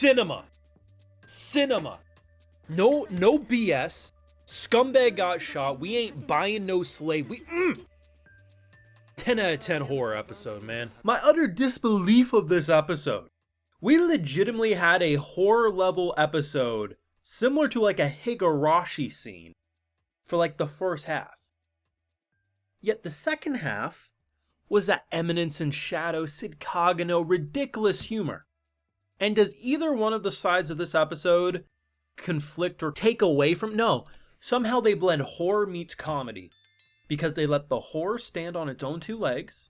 cinema. Cinema. No BS. Scumbag got shot. We ain't buying no slave. 10 out of 10 horror episode, man. My utter disbelief of this episode. We legitimately had a horror level episode similar to like a Higurashi scene for like the first half. Yet the second half was that Eminence and Shadow, Sid Kagano, ridiculous humor. And does either one of the sides of this episode conflict or take away from? No. Somehow they blend horror meets comedy. Because they let the horror stand on its own two legs,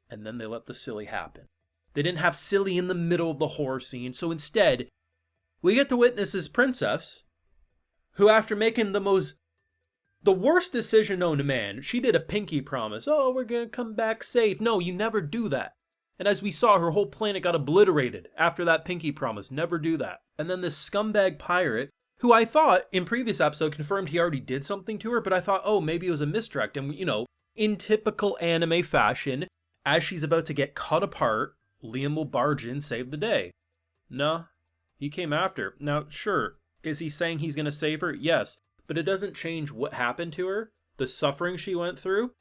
and then they let the silly happen. They didn't have silly in the middle of the horror scene, so instead, we get to witness this princess, who after making the worst decision known to man, she did a pinky promise. Oh, we're gonna come back safe. No, you never do that. And as we saw, her whole planet got obliterated after that pinky promise. Never do that. And then this scumbag pirate, who I thought in previous episode confirmed he already did something to her, but I thought, oh, maybe it was a misdirect. And, in typical anime fashion, as she's about to get cut apart, Liam will barge in, save the day. No, he came after. Now, sure, is he saying he's going to save her? Yes, but it doesn't change what happened to her, the suffering she went through,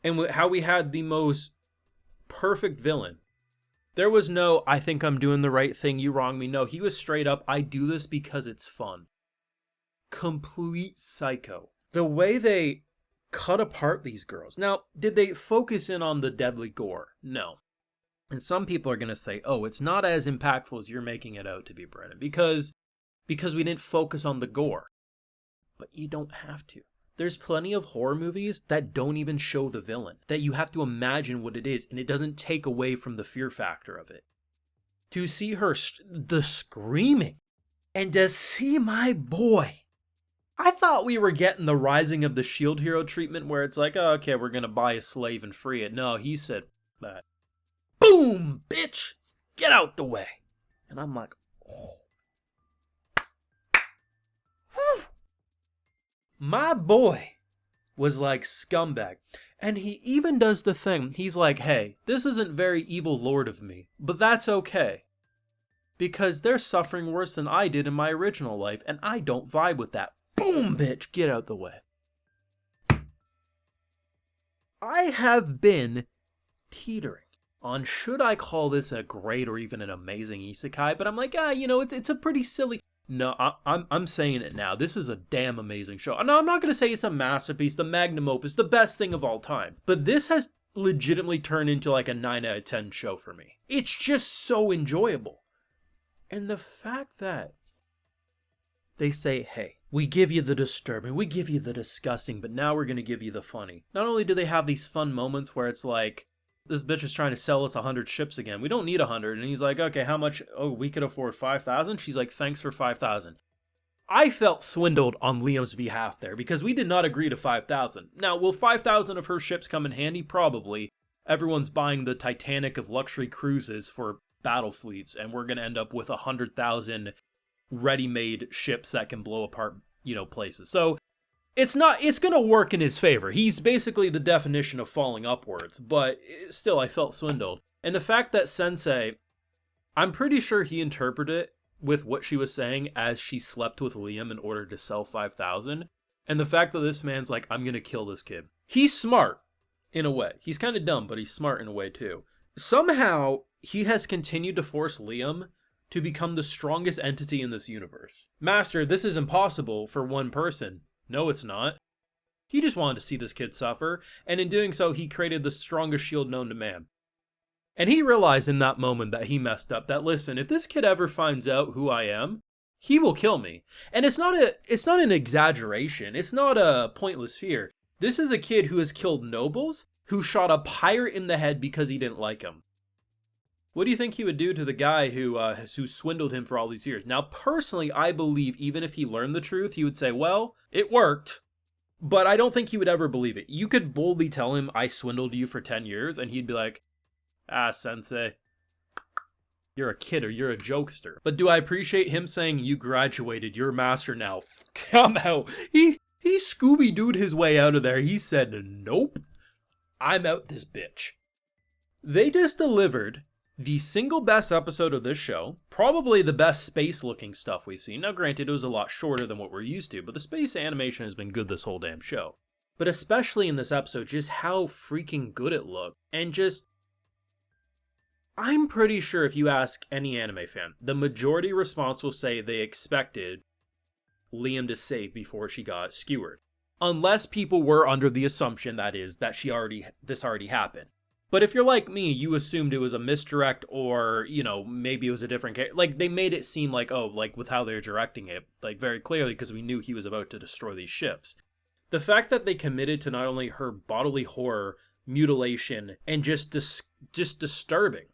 and how we had the most perfect villain. There was no, I think I'm doing the right thing, you wrong me. No, he was straight up, I do this because it's fun. Complete psycho. The way they cut apart these girls. Now, did they focus in on the deadly gore? No. And some people are going to say, oh, it's not as impactful as you're making it out to be, Brennan, because we didn't focus on the gore. But you don't have to. There's plenty of horror movies that don't even show the villain, that you have to imagine what it is, and it doesn't take away from the fear factor of it. To see her, the screaming, and to see my boy. I thought we were getting the Rising of the Shield Hero treatment where it's like, oh, okay, we're going to buy a slave and free it. No, he said that. Boom, bitch, get out the way. And I'm like, oh. Whew. My boy was like scumbag. And he even does the thing. He's like, hey, this isn't very evil lord of me, but that's okay. Because they're suffering worse than I did in my original life, and I don't vibe with that. Boom, bitch, get out the way. I have been teetering on should I call this a great or even an amazing isekai, but I'm like, it's a pretty silly... No, I'm saying it now. This is a damn amazing show. No, I'm not going to say it's a masterpiece, the magnum opus, the best thing of all time. But this has legitimately turned into like a 9 out of 10 show for me. It's just so enjoyable. And the fact that they say, hey, we give you the disturbing, we give you the disgusting, but now we're going to give you the funny. Not only do they have these fun moments where it's like, this bitch is trying to sell us 100 ships again. We don't need 100. And he's like, okay, how much? Oh, we could afford 5,000. She's like, thanks for 5,000. I felt swindled on Liam's behalf there because we did not agree to 5,000. Now, will 5,000 of her ships come in handy? Probably. Everyone's buying the Titanic of luxury cruises for battle fleets, and we're going to end up with 100,000 ready-made ships that can blow apart, places. So it's going to work in his favor. He's basically the definition of falling upwards, but still, I felt swindled. And the fact that Sensei, I'm pretty sure he interpreted it with what she was saying as she slept with Liam in order to sell 5,000. And the fact that this man's like, I'm going to kill this kid. He's smart, in a way. He's kind of dumb, but he's smart in a way, too. Somehow, he has continued to force Liam to become the strongest entity in this universe. Master, this is impossible for one person. No, it's not. He just wanted to see this kid suffer, and in doing so, he created the strongest shield known to man. And he realized in that moment that he messed up, that listen, if this kid ever finds out who I am, he will kill me. And it's not an exaggeration. It's not a pointless fear. This is a kid who has killed nobles, who shot a pirate in the head because he didn't like him. What do you think he would do to the guy who swindled him for all these years? Now, personally, I believe even if he learned the truth, he would say, well, it worked. But I don't think he would ever believe it. You could boldly tell him, I swindled you for 10 years, and he'd be like, Sensei, you're a kid or you're a jokester. But do I appreciate him saying, you graduated, you're a master now? Somehow, he Scooby-Dooed his way out of there. He said, nope, I'm out this bitch. They just delivered The single best episode of this show, probably the best space-looking stuff we've seen. Now, granted, it was a lot shorter than what we're used to, but the space animation has been good this whole damn show. But especially in this episode, just how freaking good it looked. And just, I'm pretty sure if you ask any anime fan, the majority response will say they expected Liam to save before she got skewered. Unless people were under the assumption, that is, that this already happened. But if you're like me, you assumed it was a misdirect or, you know, maybe it was a different character. Like, they made it seem like, oh, like with how they're directing it, like very clearly because we knew he was about to destroy these ships. The fact that they committed to not only her bodily horror, mutilation, and just disturbing.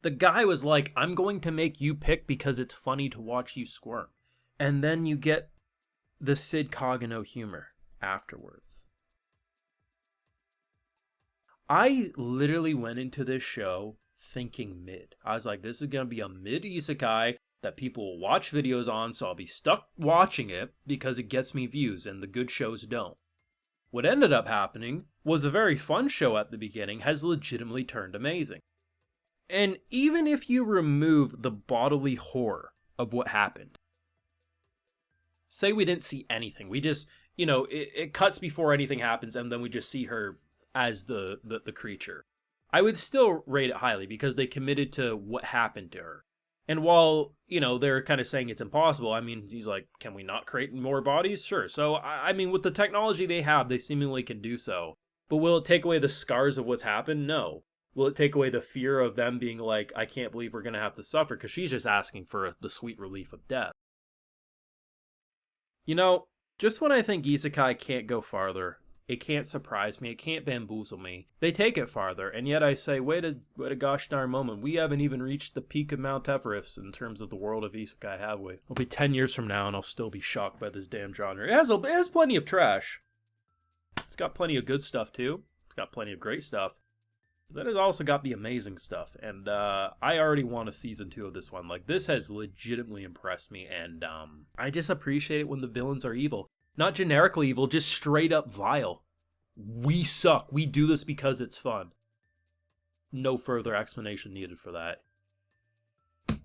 The guy was like, I'm going to make you pick because it's funny to watch you squirm. And then you get the Sid Kagano humor afterwards. I literally went into this show thinking mid. I was like, this is going to be a mid isekai that people will watch videos on, so I'll be stuck watching it because it gets me views and the good shows don't. What ended up happening was a very fun show at the beginning has legitimately turned amazing. And even if you remove the bodily horror of what happened, say we didn't see anything, we just, you know, it cuts before anything happens and then we just see her as the creature, I would still rate it highly because they committed to what happened to her. And while, you know, they're kind of saying it's impossible, I mean, he's like, can we not create more bodies? Sure. So, I mean, with the technology they have, they seemingly can do so. But will it take away the scars of what's happened? No. Will it take away the fear of them being like, I can't believe we're going to have to suffer? Because she's just asking for the sweet relief of death. You know, just when I think Isekai can't go farther, it can't surprise me, it can't bamboozle me, they take it farther, and yet I say, wait a gosh darn moment, we haven't even reached the peak of Mount Everest in terms of the world of Isekai, have we? It'll be 10 years from now and I'll still be shocked by this damn genre. It has plenty of trash. It's got plenty of good stuff too. It's got plenty of great stuff. But then it's also got the amazing stuff, and I already want a season 2 of this one. Like, this has legitimately impressed me, and I just appreciate it when the villains are evil. Not generically evil, just straight up vile. We suck. We do this because it's fun. No further explanation needed for that.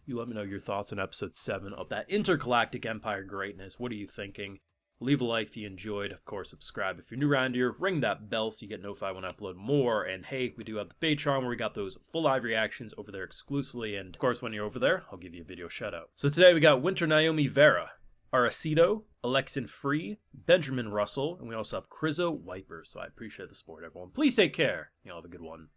You let me know your thoughts on episode 7 of that Intergalactic Empire greatness. What are you thinking? Leave a like if you enjoyed. Of course, subscribe if you're new around here. Ring that bell so you get notified when I upload more. And hey, we do have the Patreon where we got those full live reactions over there exclusively. And of course, when you're over there, I'll give you a video shout out. So today we got Winter Naomi Vera, Aracito, Alexin Free, Benjamin Russell, and we also have Crizo Wiper. So I appreciate the support, everyone. Please take care. Y'all have a good one.